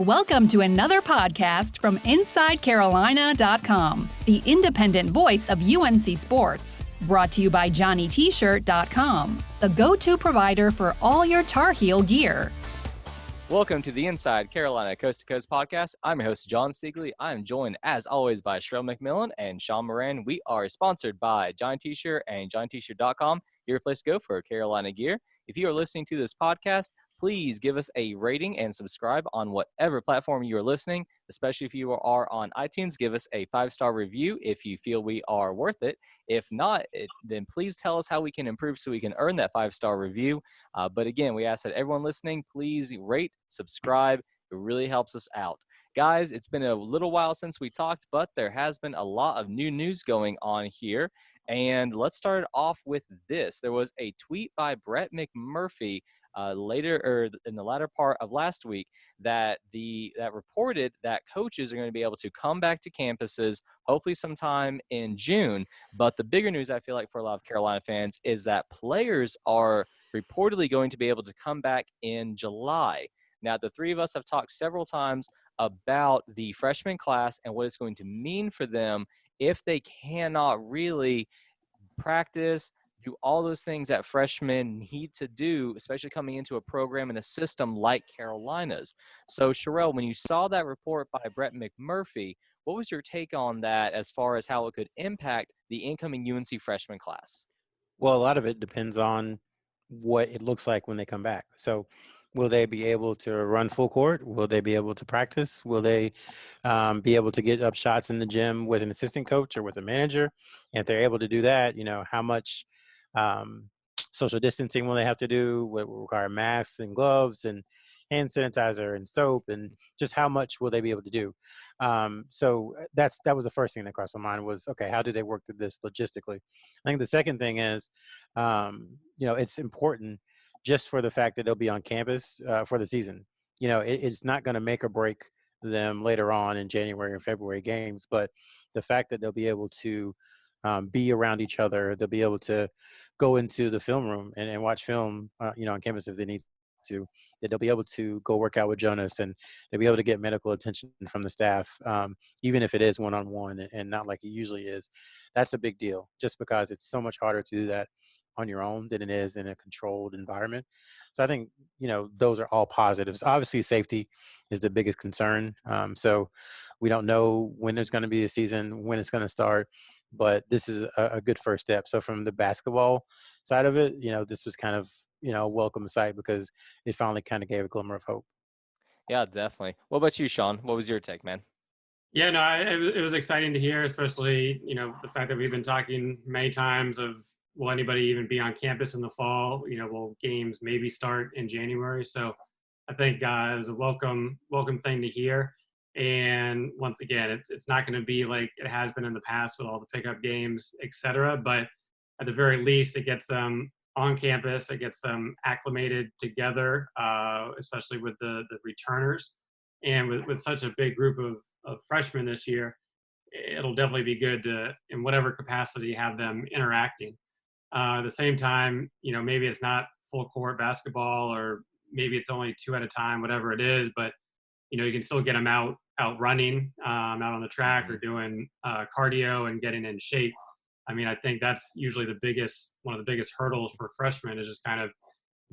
Welcome to another podcast from InsideCarolina.com, the independent voice of UNC Sports. Brought to you by JohnnyT-shirt.com, the go-to provider for all your Tar Heel gear. Welcome to the Inside Carolina Coast to Coast podcast. I'm your host, Jon Seiglie. I'm joined, as always, by Sherrell McMillan and Moran. We are sponsored by Johnny T-shirt and JohnnyT-shirt.com, your place to go for Carolina gear. If you are listening to this podcast, please give us a rating and subscribe on whatever platform you are listening, especially if you are on iTunes. Give us a 5-star review if you feel we are worth it. If not, then please tell us how we can improve so we can earn that 5-star review. But again, we ask that everyone listening, please rate, subscribe. It really helps us out. Guys, it's been a little while since we talked, but there has been a lot of new news going on here. And let's start off with this. There was a tweet by Brett McMurphy later in the latter part of last week that reported that coaches are going to be able to come back to campuses hopefully sometime in June. But the bigger news I feel like for a lot of Carolina fans is that players are reportedly going to be able to come back in July. Now, the three of us have talked several times about the freshman class and what it's going to mean for them if they cannot really practice, do all those things that freshmen need to do, especially coming into a program and a system like Carolina's. So, Sherrell, when you saw that report by Brett McMurphy, what was your take on that as far as how it could impact the incoming UNC freshman class? Well, a lot of it depends on what it looks like when they come back. So will they be able to run full court? Will they be able to practice? Will they be able to get up shots in the gym with an assistant coach or with a manager? And if they're able to do that, how much social distancing will they have to do? What will require masks and gloves and hand sanitizer and soap, and just how much will they be able to do? So that was the first thing that crossed my mind was, okay, how do they work through this logistically? I think the second thing is, it's important just for the fact that they'll be on campus for the season. It's not going to make or break them later on in January or February games, but the fact that they'll be able to be around each other, they'll be able to go into the film room and watch film, on campus if they need to, that they'll be able to go work out with Jonas, and they'll be able to get medical attention from the staff, even if it is one-on-one and not like it usually is. That's a big deal, just because it's so much harder to do that on your own than it is in a controlled environment. So I think, those are all positives. Obviously, safety is the biggest concern. So we don't know when there's going to be a season, when it's going to start, but this is a good first step. So from the basketball side of it, this was kind of, a welcome sight because it finally kind of gave a glimmer of hope. Yeah, definitely. What about you, Sean? What was your take, man? Yeah, no, it was exciting to hear, especially, the fact that we've been talking many times of, will anybody even be on campus in the fall? Will games maybe start in January? So I think it was a welcome thing to hear. And once again, it's not going to be like it has been in the past with all the pickup games, et cetera. But at the very least, it gets them on campus. It gets them acclimated together, especially with the returners. And with such a big group of freshmen this year, it'll definitely be good to, in whatever capacity, have them interacting. At the same time, maybe it's not full court basketball, or maybe it's only 2 at a time, whatever it is, but you can still get them out running, out on the track, or doing cardio and getting in shape. I mean, I think that's usually one of the biggest hurdles for freshmen is just kind of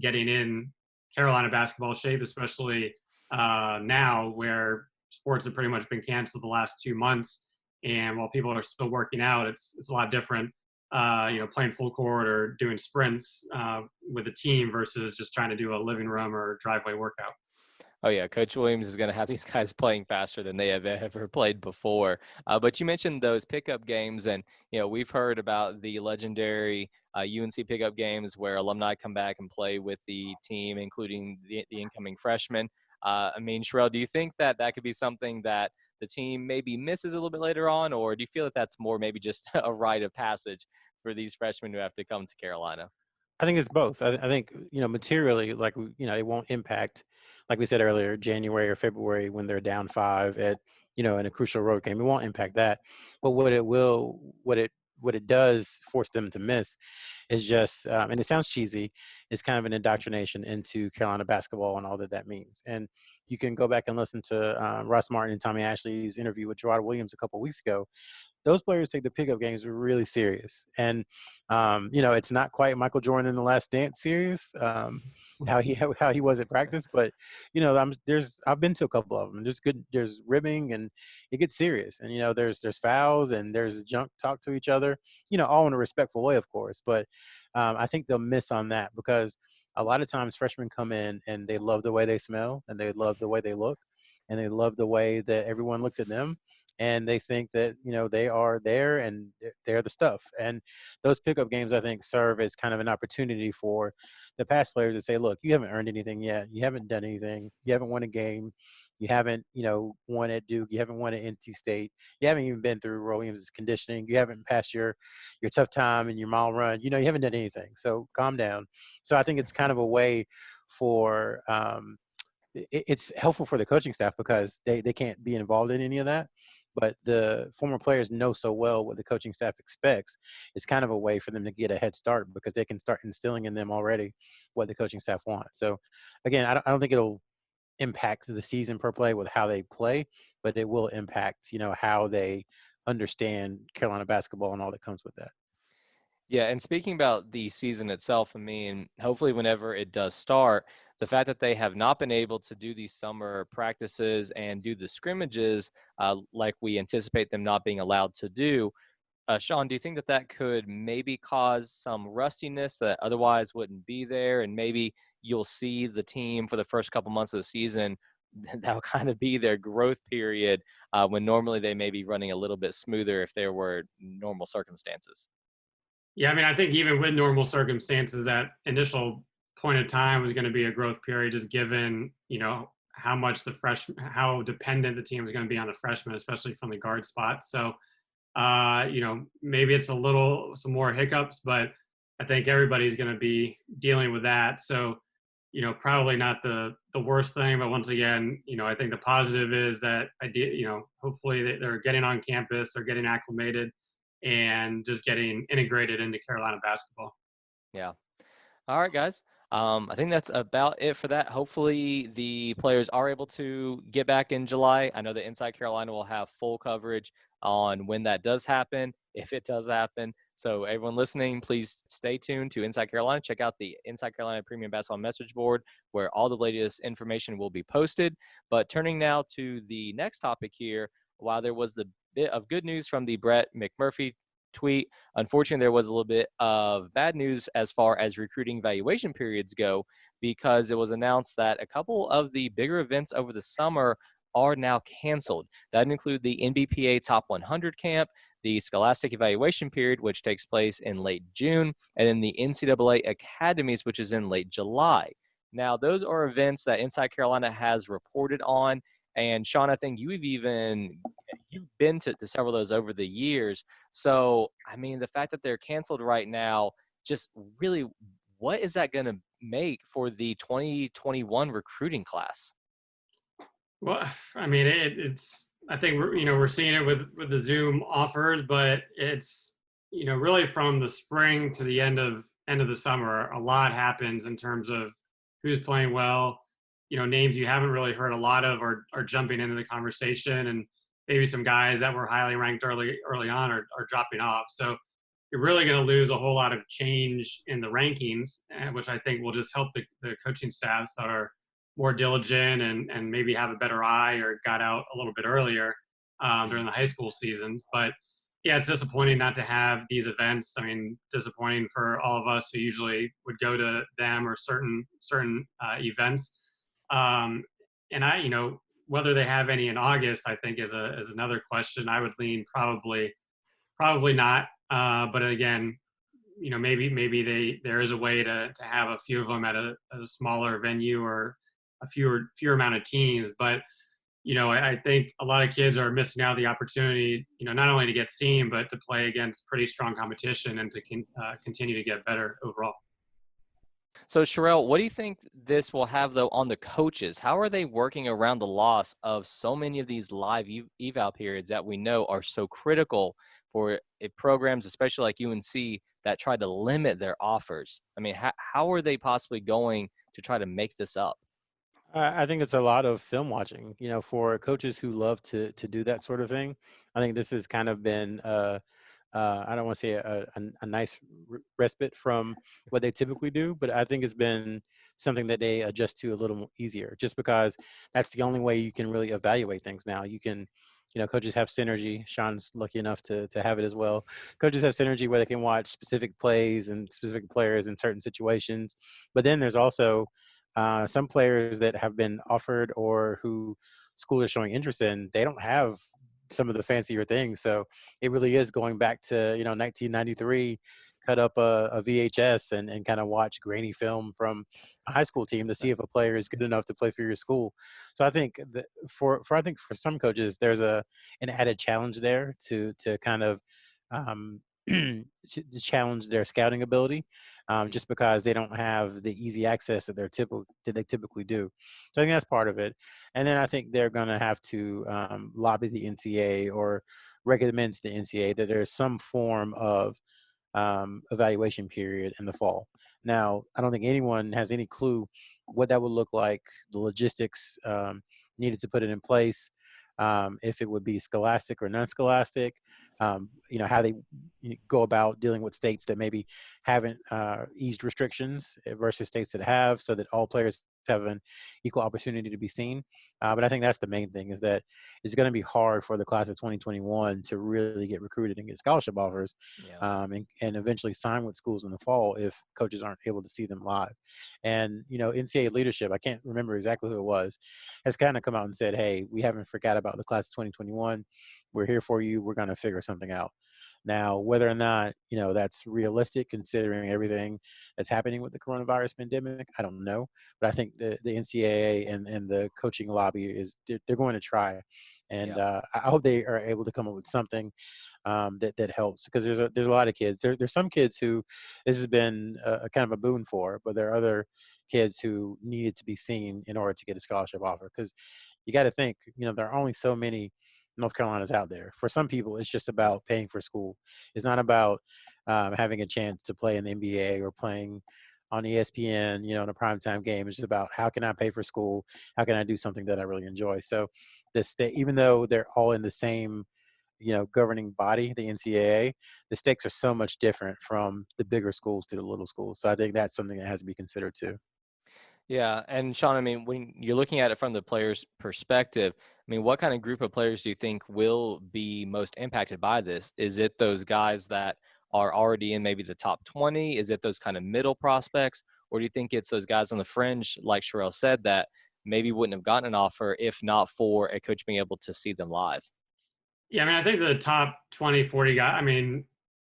getting in Carolina basketball shape, especially now where sports have pretty much been canceled the last 2 months. And while people are still working out, it's a lot different, playing full court or doing sprints with a team versus just trying to do a living room or driveway workout. Oh, yeah, Coach Williams is going to have these guys playing faster than they have ever played before. But you mentioned those pickup games, and, we've heard about the legendary UNC pickup games where alumni come back and play with the team, including the incoming freshmen. Sherrell, do you think that could be something that the team maybe misses a little bit later on, or do you feel that that's more maybe just a rite of passage for these freshmen who have to come to Carolina? I think it's both. I think, materially, like, it won't impact, like we said earlier, January or February when they're down 5 at, in a crucial road game. It won't impact that. But what it what it does force them to miss is just, and it sounds cheesy, it's kind of an indoctrination into Carolina basketball and all that that means. And you can go back and listen to Russ Martin and Tommy Ashley's interview with Gerard Williams a couple of weeks ago. Those players take the pickup games really serious. And, it's not quite Michael Jordan in the Last Dance serious, how he was at practice, but, I've been to a couple of them. There's ribbing and it gets serious. And, there's fouls and there's junk talk to each other, all in a respectful way, of course. But I think they'll miss on that because a lot of times freshmen come in and they love the way they smell and they love the way they look and they love the way that everyone looks at them. And they think that, they are there and they're the stuff. And those pickup games, I think, serve as kind of an opportunity for the past players to say, look, you haven't earned anything yet. You haven't done anything. You haven't won a game. You haven't, won at Duke. You haven't won at NC State. You haven't even been through Roy Williams' conditioning. You haven't passed your tough time and your mile run. You haven't done anything. So calm down. So I think it's kind of a way for it's helpful for the coaching staff because they can't be involved in any of that. But the former players know so well what the coaching staff expects. It's kind of a way for them to get a head start because they can start instilling in them already what the coaching staff wants. So, again, I don't think it'll impact the season per play with how they play, but it will impact, how they understand Carolina basketball and all that comes with that. Yeah, and speaking about the season itself, hopefully whenever it does start, the fact that they have not been able to do these summer practices and do the scrimmages like we anticipate them not being allowed to do, Sean, do you think that that could maybe cause some rustiness that otherwise wouldn't be there, and maybe you'll see the team for the first couple months of the season, that'll kind of be their growth period when normally they may be running a little bit smoother if there were normal circumstances? Yeah, I think even with normal circumstances, that initial point of time was going to be a growth period, just given, how dependent the team is going to be on the freshmen, especially from the guard spot. So, maybe it's some more hiccups, but I think everybody's going to be dealing with that. So, probably not the worst thing, but once again, I think the positive is that hopefully they're getting on campus, they're getting acclimated, and just getting integrated into Carolina basketball. Yeah. All right, guys. I think that's about it for that. Hopefully the players are able to get back in July. I know that Inside Carolina will have full coverage on when that does happen, if it does happen. So everyone listening, please stay tuned to Inside Carolina. Check out the Inside Carolina Premium Basketball message board where all the latest information will be posted. But turning now to the next topic here, while there was the bit of good news from the Brett McMurphy tweet, unfortunately, there was a little bit of bad news as far as recruiting evaluation periods go, because it was announced that a couple of the bigger events over the summer are now canceled. That include the NBPA Top 100 Camp, the Scholastic Evaluation Period, which takes place in late June, and then the NCAA Academies, which is in late July. Now, those are events that Inside Carolina has reported on. And Sean, I think you've been to several of those over the years. So, the fact that they're canceled right now, just really, what is that going to make for the 2021 recruiting class? Well, it's. I think we're seeing it with the Zoom offers, but it's really from the spring to the end of the summer, a lot happens in terms of who's playing well. Names you haven't really heard a lot of are jumping into the conversation, and maybe some guys that were highly ranked early on are dropping off. So you're really going to lose a whole lot of change in the rankings, which I think will just help the coaching staffs that are more diligent and maybe have a better eye or got out a little bit earlier during the high school seasons. But yeah, it's disappointing not to have these events. Disappointing for all of us who usually would go to them or certain events. And whether they have any in August, I think is another question. I would lean probably not. But again, maybe there is a way to have a few of them at a smaller venue or a fewer amount of teams. But I think a lot of kids are missing out the opportunity, not only to get seen, but to play against pretty strong competition and to continue to get better overall. So, Sherrell, what do you think this will have, though, on the coaches? How are they working around the loss of so many of these live eval periods that we know are so critical for programs, especially like UNC, that try to limit their offers? I mean, how are they possibly going to try to make this up? I think it's a lot of film watching. For coaches who love to do that sort of thing. I think this has kind of been I don't want to say a nice respite from what they typically do, but I think it's been something that they adjust to a little more easier, just because that's the only way you can really evaluate things now. You can, coaches have synergy. Sean's lucky enough to have it as well. Coaches have synergy where they can watch specific plays and specific players in certain situations, but then there's also some players that have been offered or who school is showing interest in. They don't have some of the fancier things. So it really is going back to, 1993, cut up a VHS and kind of watch grainy film from a high school team to see if a player is good enough to play for your school. So I think that I think for some coaches, there's an added challenge there to kind of um, to challenge their scouting ability, just because they don't have the easy access that they typically do. So I think that's part of it. And then I think they're going to have to lobby the NCAA or recommend to the NCAA that there's some form of evaluation period in the fall. Now, I don't think anyone has any clue what that would look like, the logistics needed to put it in place, if it would be scholastic or non-scholastic, how they go about dealing with states that maybe haven't eased restrictions versus states that have, so that all players have an equal opportunity to be seen. But I think that's the main thing, is that it's going to be hard for the class of 2021 to really get recruited and get scholarship offers, Yeah. and eventually sign with schools in the fall if coaches aren't able to see them live. And, NCAA leadership, I can't remember exactly who it was, has kind of come out and said, hey, we haven't forgot about the class of 2021. We're here for you. We're going to figure something out. Now, whether or not, that's realistic considering everything that's happening with the coronavirus pandemic, I don't know. But I think the NCAA and the coaching lobby they're going to try. And Yeah. I hope they are able to come up with something that helps, because there's a lot of kids. There's some kids who this has been a kind of a boon for, but there are other kids who needed to be seen in order to get a scholarship offer. Because you got to think, there are only so many North Carolinas out there. For some people, it's just about paying for school. It's not about having a chance to play in the NBA or playing on ESPN, in a primetime game. It's just about, how can I pay for school? How can I do something that I really enjoy? So the state, even though they're all in the same, governing body, the NCAA, the stakes are so much different from the bigger schools to the little schools. So I think that's something that has to be considered too. Yeah, and Sean, I mean, when you're looking at it from the player's perspective, I mean, what kind of group of players do you think will be most impacted by this? Is it those guys that are already in maybe the top 20? Is it those kind of middle prospects? Or do you think it's those guys on the fringe, like Sherrell said, that maybe wouldn't have gotten an offer if not for a coach being able to see them live? Yeah, I mean, I think the top 20, 40 guys, I mean,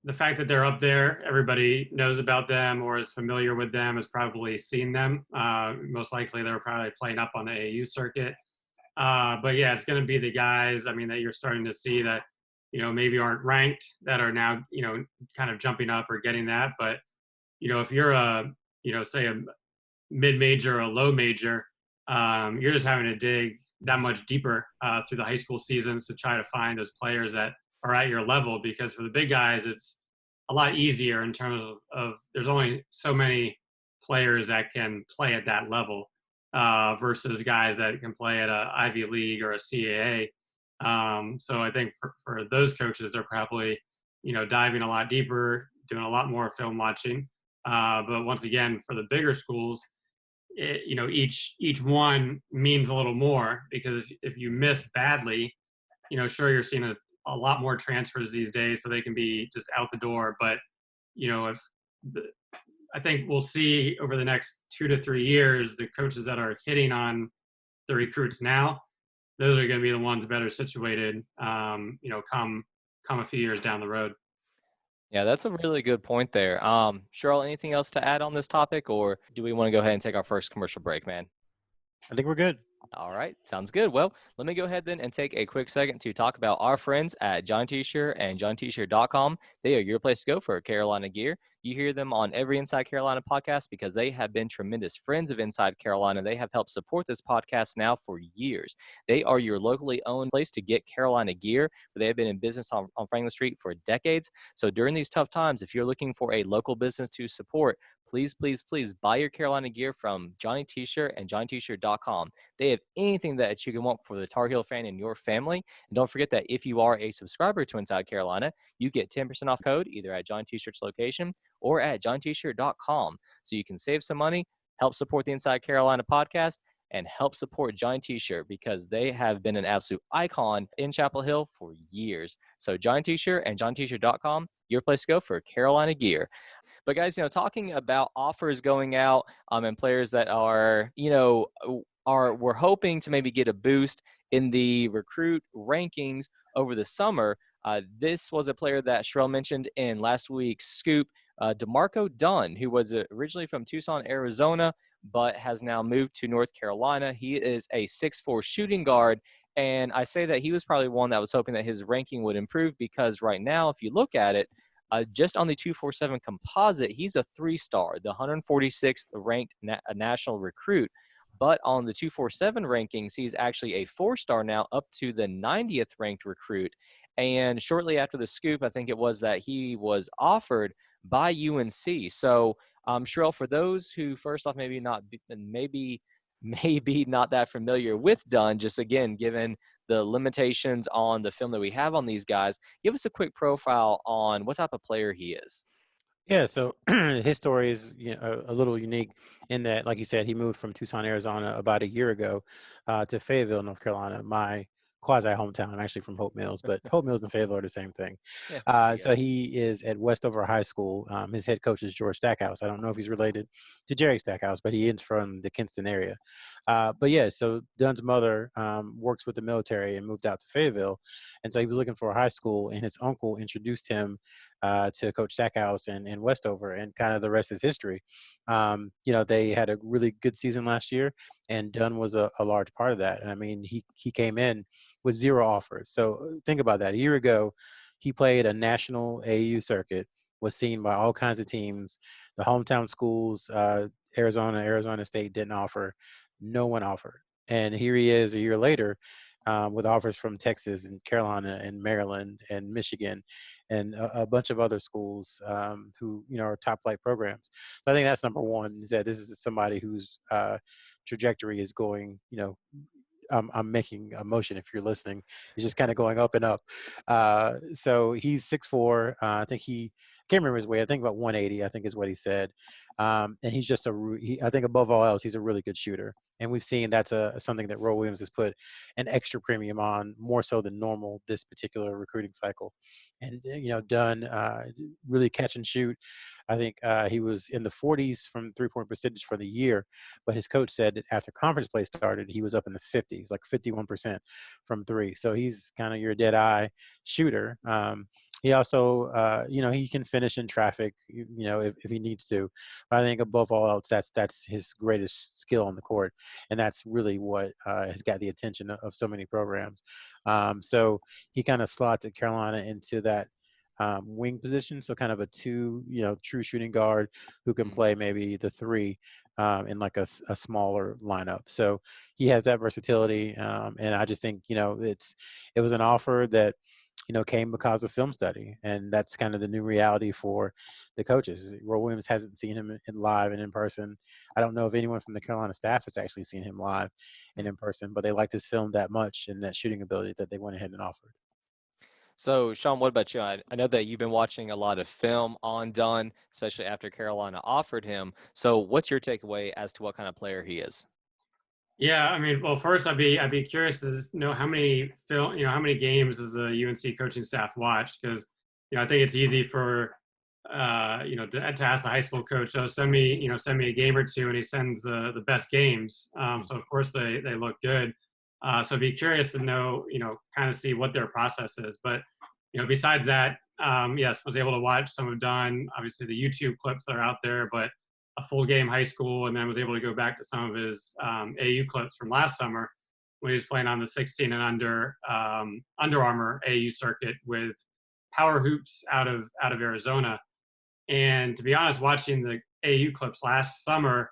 the fact that they're up there, everybody knows about them or is familiar with them, has probably seen them. Most likely they were probably playing up on the AAU circuit. But yeah, it's going to be the guys, I mean, that you're starting to see that, maybe aren't ranked, that are now, kind of jumping up or getting that. But, if you're say a mid-major or a low major, you're just having to dig that much deeper through the high school seasons to try to find those players that are at your level. Because for the big guys, it's a lot easier in terms of there's only so many players that can play at that level versus guys that can play at a Ivy League or a CAA. So I think for those coaches, they're probably, diving a lot deeper, doing a lot more film watching. But once again, for the bigger schools, each one means a little more, because if you miss badly, sure, you're seeing a lot more transfers these days, so they can be just out the door. But if I think we'll see over the next 2 to 3 years, the coaches that are hitting on the recruits now, those are going to be the ones better situated, come a few years down the road. Yeah, that's a really good point there. Cheryl, anything else to add on this topic, or do we want to go ahead and take our first commercial break, man? I think we're good. All right, sounds good. Well, let me go ahead then and take a quick second to talk about our friends at Jon T-Shirt and JonT-Shirt.com. They are your place to go for Carolina gear. You hear them on every Inside Carolina podcast because they have been tremendous friends of Inside Carolina. They have helped support this podcast now for years. They are your locally owned place to get Carolina gear. They have been in business on Franklin Street for decades. So during these tough times, if you're looking for a local business to support, please, please, please buy your Carolina gear from Johnny T-Shirt and JohnnyT-Shirt.com. They have anything that you can want for the Tar Heel fan in your family. And don't forget that if you are a subscriber to Inside Carolina, you get 10% off code either at Johnny T-Shirt's location or at JohnnyT-Shirt.com. So you can save some money, help support the Inside Carolina podcast, and help support Johnny T-Shirt because they have been an absolute icon in Chapel Hill for years. So Johnny T-Shirt and JohnnyT-Shirt.com, your place to go for Carolina gear. But guys, talking about offers going out and players that are, we're hoping to maybe get a boost in the recruit rankings over the summer. This was a player that Sherrell mentioned in last week's scoop, D'Marco Dunn, who was originally from Tucson, Arizona, but has now moved to North Carolina. He is a 6'4" shooting guard. And I say that he was probably one that was hoping that his ranking would improve because right now, if you look at it, just on the 247 composite, he's a 3-star, the 146th ranked national recruit. But on the 247 rankings, he's actually a 4-star now, up to the 90th ranked recruit. And shortly after the scoop, I think it was that he was offered by UNC. So, Sherrell, for those who, first off, maybe not that familiar with Dunn, just again, given the limitations on the film that we have on these guys, give us a quick profile on what type of player he is. Yeah, so his story is a little unique in that, like you said, he moved from Tucson, Arizona about a year ago to Fayetteville, North Carolina, my quasi hometown. I'm actually from Hope Mills, but Hope Mills and Fayetteville are the same thing. Yeah, So he is at Westover High School. His head coach is George Stackhouse. I don't know if he's related to Jerry Stackhouse, but he is from the Kinston area. But yeah, so Dunn's mother works with the military and moved out to Fayetteville. And so he was looking for a high school, and his uncle introduced him to Coach Stackhouse and Westover, and kind of the rest is history. They had a really good season last year, and Dunn was a large part of that. I mean, he came in with 0 offers. So think about that. A year ago, he played a national AAU circuit, was seen by all kinds of teams. The hometown schools, Arizona State didn't offer. No one offered. And here he is a year later with offers from Texas and Carolina and Maryland and Michigan and a bunch of other schools who, are top flight programs. So I think that's number one, is that this is somebody whose trajectory is going, I'm making a motion if you're listening. It's just kind of going up and up. So he's 6'4". I think I can't remember his weight. I think about 180, I think is what he said. And he's just I think above all else, he's a really good shooter. And we've seen that's something that Roy Williams has put an extra premium on, more so than normal this particular recruiting cycle. And, Dunn really catch and shoot. I think he was in the 40s from 3-point percentage for the year, but his coach said that after conference play started, he was up in the 50s, like 51% from 3. So he's kind of your dead eye shooter. He also, he can finish in traffic, if he needs to. But I think above all else, that's his greatest skill on the court, and that's really what has got the attention of so many programs. So he kind of slots at Carolina into that wing position, so kind of a 2, true shooting guard who can play maybe the 3 in like a smaller lineup. So he has that versatility, and I just think it was an offer that came because of film study, and that's kind of the new reality for the coaches. Roy Williams hasn't seen him in live and in person. I don't know if anyone from the Carolina staff has actually seen him live and in person, but they liked his film that much and that shooting ability that they went ahead and offered. So, Sean, what about you? I know that you've been watching a lot of film on Dunn, especially after Carolina offered him. So what's your takeaway as to what kind of player he is? Yeah, I mean, well, first I'd be curious to know how many how many games does the UNC coaching staff watch? Because I think it's easy for to ask the high school coach, so send me a game or two, and he sends the best games. So of course they look good. So I'd be curious to know, kind of see what their process is. But besides that, yes, was able to watch some of Dunn, obviously the YouTube clips that are out there, but a full game high school, and then was able to go back to some of his AU clips from last summer when he was playing on the 16 and under Under Armour AU circuit with Power Hoops out of Arizona. And to be honest, watching the AU clips last summer,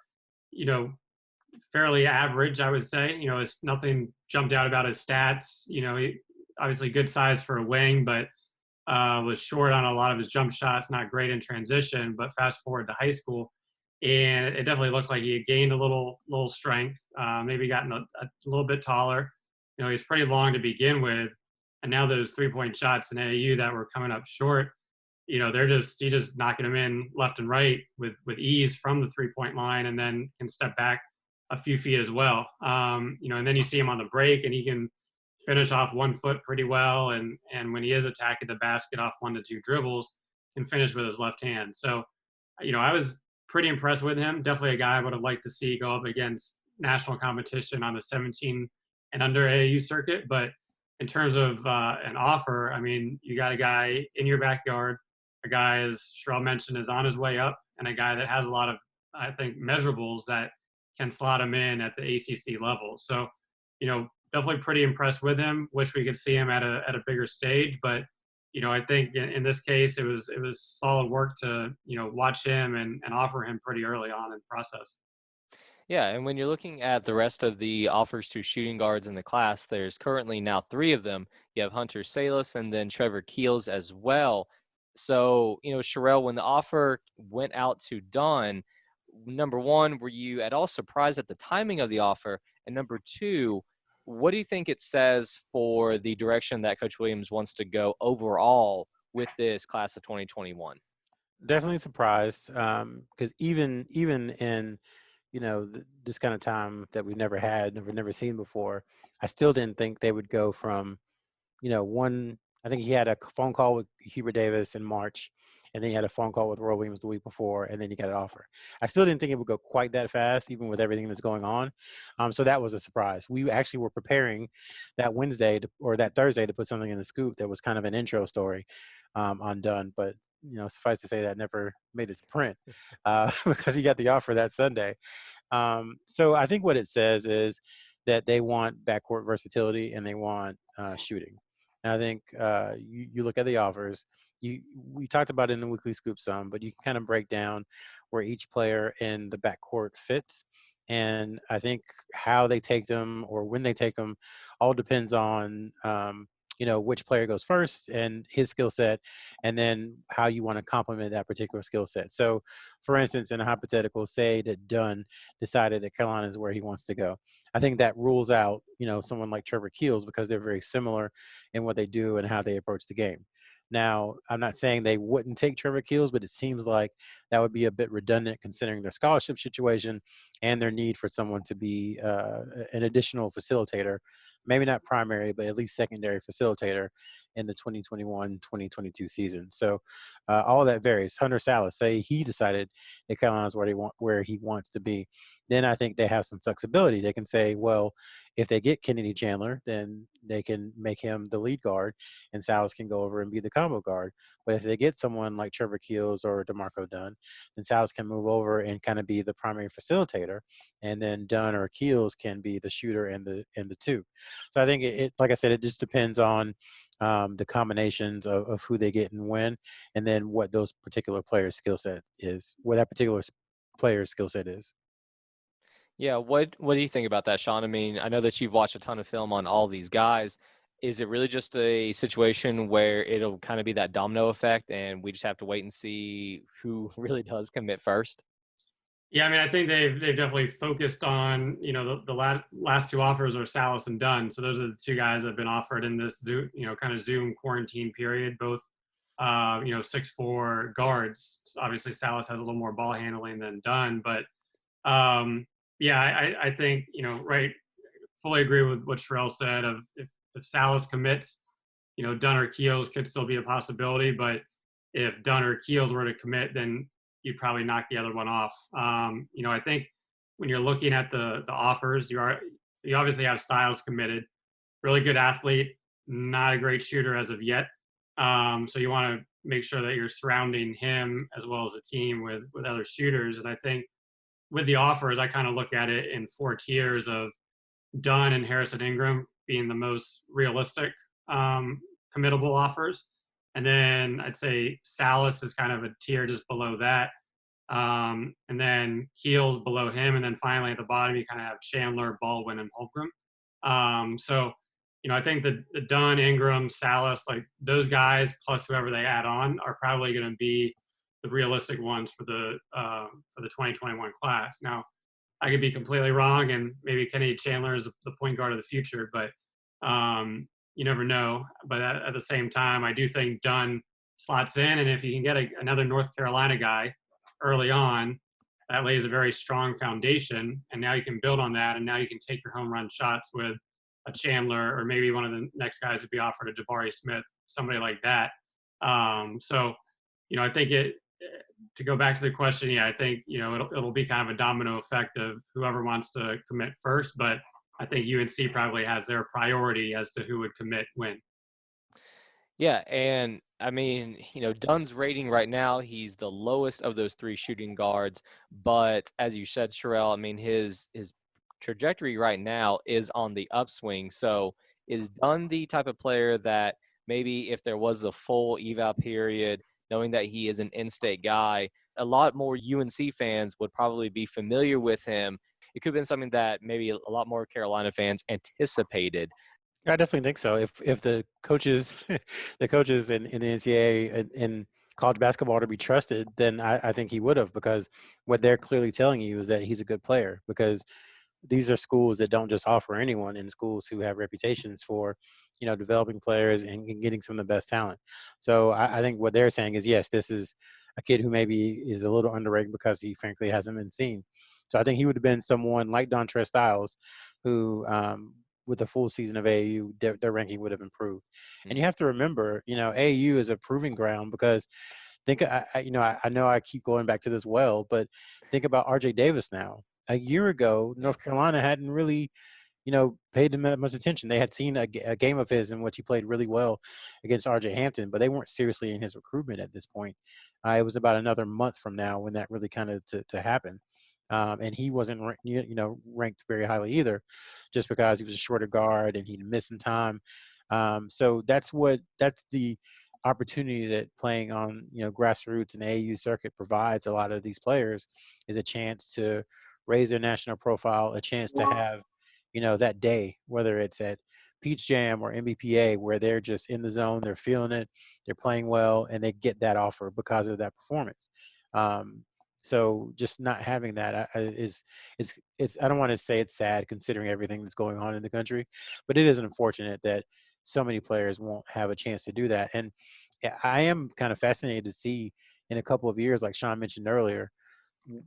fairly average, I would say. It's nothing jumped out about his stats. He, obviously good size for a wing, but was short on a lot of his jump shots, not great in transition. But fast forward to high school, and it definitely looked like he had gained a little strength, maybe gotten a little bit taller. He's pretty long to begin with, and now those 3-point shots in AAU that were coming up short, he's just knocking them in left and right with ease from the 3-point line, and then can step back a few feet as well. And then you see him on the break, and he can finish off 1 foot pretty well, and when he is attacking the basket off 1 to 2 dribbles, can finish with his left hand. So, I was pretty impressed with him. Definitely a guy I would have liked to see go up against national competition on the 17 and under AAU circuit. But in terms of an offer, I mean, you got a guy in your backyard, a guy, as Sherrell mentioned, is on his way up, and a guy that has a lot of, I think, measurables that can slot him in at the ACC level. So, definitely pretty impressed with him. Wish we could see him at a bigger stage, but I think in this case it was solid work to watch him and offer him pretty early on in the process. Yeah, and when you're looking at the rest of the offers to shooting guards in the class, there's currently now 3 of them. You have Hunter Salas and then Trevor Keels as well. So, Sherrell, when the offer went out to Dunn, number one, were you at all surprised at the timing of the offer? And number two, what do you think it says for the direction that Coach Williams wants to go overall with this class of 2021? Definitely surprised, because even in this kind of time that we've never seen before, I still didn't think they would go from one. I think he had a phone call with Hubert Davis in March, and then he had a phone call with Roy Williams the week before, and then he got an offer. I still didn't think it would go quite that fast, even with everything that's going on. So that was a surprise. We actually were preparing that Wednesday or that Thursday to put something in the scoop that was kind of an intro story on Dunn, but suffice to say that never made it to print because he got the offer that Sunday. So I think what it says is that they want backcourt versatility and they want shooting. And I think you look at the offers. We talked about it in the weekly scoop some, but you can kind of break down where each player in the backcourt fits. And I think how they take them or when they take them all depends on which player goes first and his skill set, and then how you want to complement that particular skill set. So, for instance, in a hypothetical, say that Dunn decided that Carolina is where he wants to go. I think that rules out, someone like Trevor Keels because they're very similar in what they do and how they approach the game. Now, I'm not saying they wouldn't take Trevor Keels, but it seems like that would be a bit redundant considering their scholarship situation and their need for someone to be an additional facilitator, maybe not primary, but at least secondary facilitator in the 2021-2022 season. So all that varies. Hunter Salas, say he decided that Carolina's where he wants to be, then I think they have some flexibility. They can say, well, if they get Kennedy Chandler, then they can make him the lead guard and Salas can go over and be the combo guard. But if they get someone like Trevor Keels or D'Marco Dunn, then Salas can move over and kind of be the primary facilitator, and then Dunn or Keels can be the shooter and the two. So I think it like I said, it just depends on the combinations of who they get and when, and then what those particular players' skill set is, what that particular player's skill set is. Yeah, what do you think about that, Sean? I mean, I know that you've watched a ton of film on all these guys. Is it really just a situation where it'll kind of be that domino effect and we just have to wait and see who really does commit first? Yeah, I mean, I think they've definitely focused on, the last 2 offers are Salas and Dunn. So those are the 2 guys that have been offered in this kind of Zoom quarantine period, both 6'4" guards. So obviously Salas has a little more ball handling than Dunn, but yeah, I think, right, fully agree with what Sherrell said of if Salas commits, Dunn or Keels could still be a possibility, but if Dunn or Keels were to commit, then you'd probably knock the other one off. I think when you're looking at the offers, you obviously have Styles committed, really good athlete, not a great shooter as of yet. So you want to make sure that you're surrounding him as well as the team with other shooters. And I think with the offers, I kind of look at it in 4 tiers of Dunn and Harrison Ingram being the most realistic committable offers. And then I'd say Salas is kind of a tier just below that. And then Keels below him. And then finally at the bottom, you kind of have Chandler, Baldwin, and Holmgren. So, I think the Dunn, Ingram, Salas, like those guys plus whoever they add on are probably going to be the realistic ones for the 2021 class. Now, I could be completely wrong, and maybe Kenny Chandler is the point guard of the future, but you never know. But at the same time, I do think Dunn slots in, and if you can get another North Carolina guy early on, that lays a very strong foundation, and now you can build on that, and now you can take your home run shots with a Chandler or maybe one of the next guys to be offered, a Jabari Smith, somebody like that. So, I think to go back to the question, yeah, I think, it'll be kind of a domino effect of whoever wants to commit first, but I think UNC probably has their priority as to who would commit when. Yeah, and I mean, Dunn's rating right now, he's the lowest of those three shooting guards. But as you said, Sherrell, I mean, his trajectory right now is on the upswing. So is Dunn the type of player that maybe if there was the full eval period, knowing that he is an in-state guy, a lot more UNC fans would probably be familiar with him. It could have been something that maybe a lot more Carolina fans anticipated. I definitely think so. If the coaches, the coaches in the NCAA in college basketball are to be trusted, then I think he would have, because what they're clearly telling you is that he's a good player, because these are schools that don't just offer anyone, in schools who have reputations for, developing players and getting some of the best talent. So I think what they're saying is, yes, this is a kid who maybe is a little underrated because he frankly hasn't been seen. So I think he would have been someone like Dontre Styles, who with a full season of AAU, their ranking would have improved. And you have to remember, AAU is a proving ground, because I know I keep going back to this but think about RJ Davis now. A year ago, North Carolina hadn't really, paid him that much attention. They had seen a game of his in which he played really well against RJ Hampton, but they weren't seriously in his recruitment at this point. It was about another month from now when that really kind of to happen. And he wasn't, ranked very highly either, just because he was a shorter guard and he'd missed some time. So that's the opportunity that playing on, grassroots and AAU circuit provides a lot of these players, is a chance to raise their national profile, a chance to have, that day, whether it's at Peach Jam or MBPA, where they're just in the zone, they're feeling it, they're playing well, and they get that offer because of that performance. So just not having that is I don't want to say it's sad, considering everything that's going on in the country, but it is unfortunate that so many players won't have a chance to do that. And I am kind of fascinated to see in a couple of years, like Sean mentioned earlier,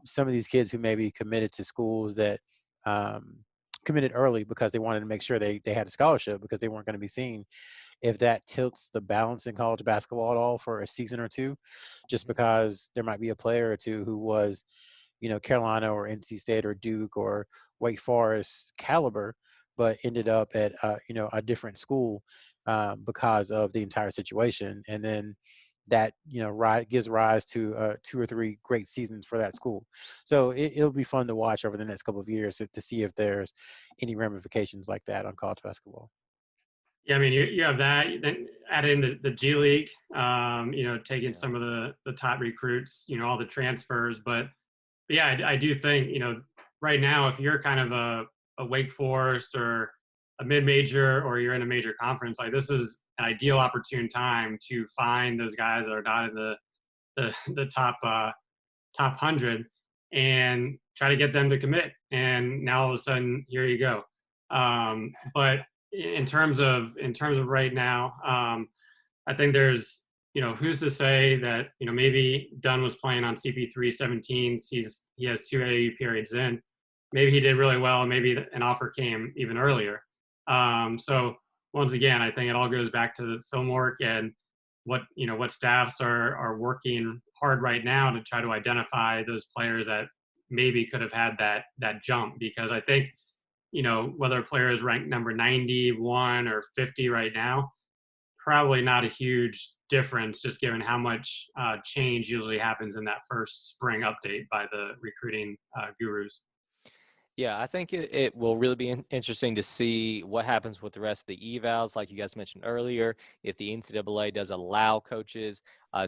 some of these kids who maybe committed to schools that committed early because they wanted to make sure they had a scholarship because they weren't going to be seen, if that tilts the balance in college basketball at all for a season or two, just because there might be a player or two who was, Carolina or NC State or Duke or Wake Forest caliber, but ended up at, a different school because of the entire situation. And then that, gives rise to 2 or 3 great seasons for that school. So it'll be fun to watch over the next couple of years to see if there's any ramifications like that on college basketball. Yeah, I mean, you have that. Then add in the G League, taking some of the top recruits, all the transfers. But yeah, I do think, right now, if you're kind of a Wake Forest or a mid-major, or you're in a major conference, like this is an ideal opportune time to find those guys that are not in the top 100 and try to get them to commit. And now all of a sudden, here you go. But in terms of right now, I think there's, who's to say that, maybe Dunn was playing on CP3 17s. He has 2 AAU periods in. Maybe he did really well. Maybe an offer came even earlier. So once again, I think it all goes back to the film work and what staffs are working hard right now to try to identify those players that maybe could have had that jump. Because I think, whether a player is ranked number 91 or 50 right now, probably not a huge difference, just given how much change usually happens in that first spring update by the recruiting gurus. Yeah, I think it will really be interesting to see what happens with the rest of the evals. Like you guys mentioned earlier, if the NCAA does allow coaches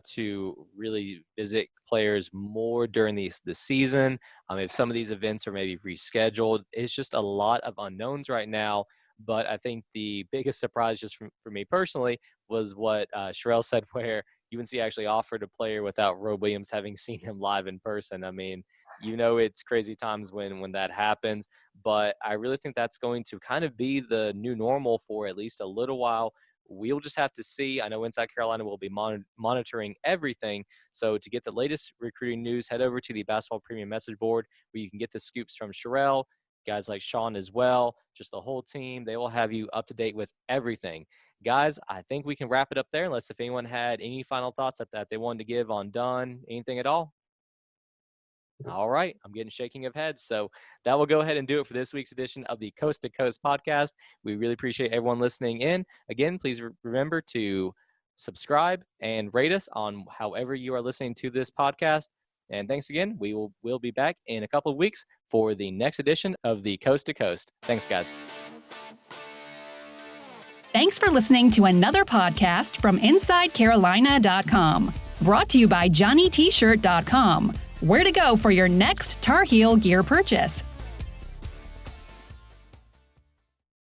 to really visit players more during the season, if some of these events are maybe rescheduled, it's just a lot of unknowns right now. But I think the biggest surprise, just for me personally, was what Sherrell said, where UNC actually offered a player without Roe Williams having seen him live in person. I mean, it's crazy times when that happens, but I really think that's going to kind of be the new normal for at least a little while. We'll just have to see. I know Inside Carolina will be monitoring everything. So to get the latest recruiting news, head over to the Basketball Premium message board where you can get the scoops from Sherrell, guys like Sean as well, just the whole team. They will have you up to date with everything. Guys, I think we can wrap it up there unless if anyone had any final thoughts that they wanted to give on Dunn, anything at all. All right, I'm getting shaking of heads. So that will go ahead and do it for this week's edition of the Coast to Coast podcast. We really appreciate everyone listening in. Again, please remember to subscribe and rate us on however you are listening to this podcast. And thanks again. We'll be back in a couple of weeks for the next edition of the Coast to Coast. Thanks, guys. Thanks for listening to another podcast from InsideCarolina.com. Brought to you by JohnnyT-shirt.com. Where to go for your next Tar Heel gear purchase.